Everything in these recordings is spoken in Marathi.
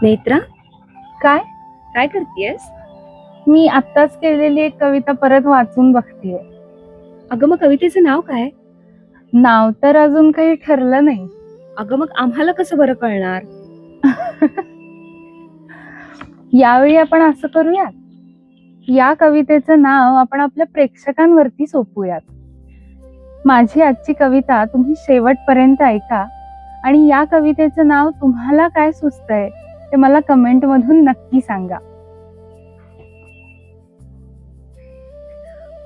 नेत्रा, काय? काय करतेयस? मी आत्ताच केलेली एक कविता परत वाचून बघतीये. अगं मग कवितेचं नाव काय? नाव तर अजून काही ठरलं नाही. अगं मग आम्हाला कसं बरं कळणार? यावेळी आपण असं करूयात, या कवितेचं नाव आपण आपल्या प्रेक्षकांवरती सोपवूयात. माझी आजची कविता तुम्ही शेवटपर्यंत ऐका आणि या कवितेचं नाव तुम्हाला काय सुचतंय ते मला कमेंट मधून नक्की सांगा.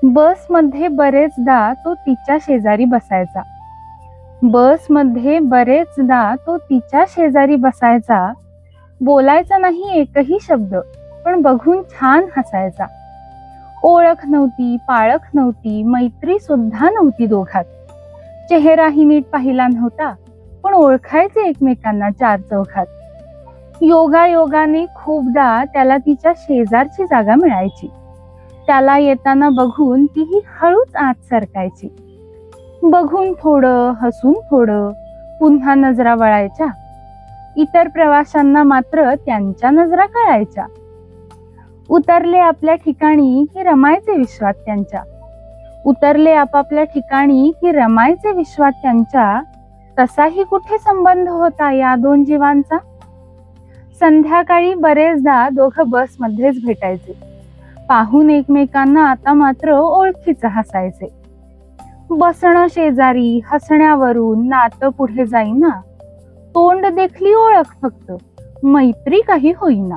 बसमध्ये बरेचदा तो तिच्या शेजारी बसायचा. बसमध्ये बरेचदा तो तिच्या शेजारी बसायचा. बोलायचा नाही एकही शब्द, पण बघून छान हसायचा. ओळख नव्हती, पाळख नव्हती, मैत्री सुद्धा नव्हती दोघात. चेहराही नीट पाहिला नव्हता, पण ओळखायचे एकमेकांना चार चौघात. योगायोगाने खूपदा त्याला तिच्या शेजारची जागा मिळायची. त्याला येताना बघून तीही हळूच आत सरकायची. बघून थोडं, हसून थोडं, पुन्हा नजरा वळायच्या. इतर प्रवाशांना मात्र त्यांच्या नजरा कळायच्या. उतरले आपल्या ठिकाणी की रमायचे विश्वात त्यांच्या. उतरले आपापल्या ठिकाणी की रमायचे विश्वात त्यांच्या. तसाही कुठे संबंध होता या दोन जीवांचा. संध्याकाळी बरेचदा दोघं बसमध्येच भेटायचे. पाहून एकमेकांना आता मात्र ओळखीचं हसायचे. बसणं शेजारी, हसण्यावरून नातं पुढे जाईना. तोंड देखली ओळख फक्त, मैत्री काही होईना.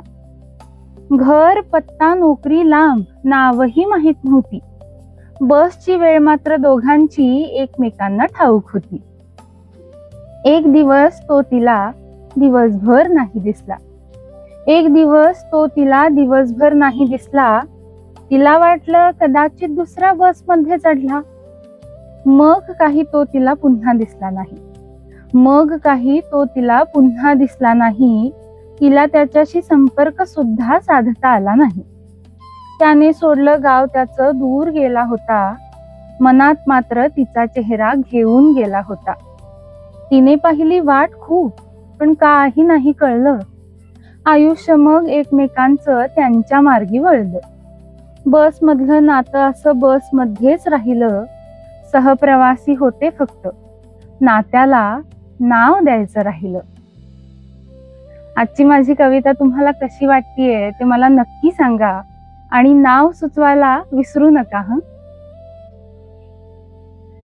घर, पत्ता, नोकरी लांब, नावही माहीत नव्हती. बसची वेळ मात्र दोघांची एकमेकांना ठाऊक होती. एक दिवस तो तिला दिवसभर नाही दिसला. एक दिवस तो तिला दिवसभर नाही दिसला. तिला वाटलं कदाचित दुसऱ्या बसमध्ये चढला. मग काही तो तिला पुन्हा दिसला नाही. मग काही तो तिला पुन्हा दिसला नाही. तिला त्याच्याशी संपर्क सुद्धा साधता आला नाही. त्याने सोडलं गाव त्याचं, दूर गेला होता. मनात मात्र तिचा चेहरा घेऊन गेला होता. तिने पाहिली वाट खूप, पण काही नाही कळलं. आयुष्य मग एकमेकांचं त्यांच्या मार्गी वळलं. बसमधलं नातं असं बसमध्येच राहिलं. सहप्रवासी होते फक्त, नात्याला नाव द्यायचं राहिलं. आजची माझी कविता तुम्हाला कशी वाटतेय ते मला नक्की सांगा आणि नाव सुचवायला विसरू नका हं.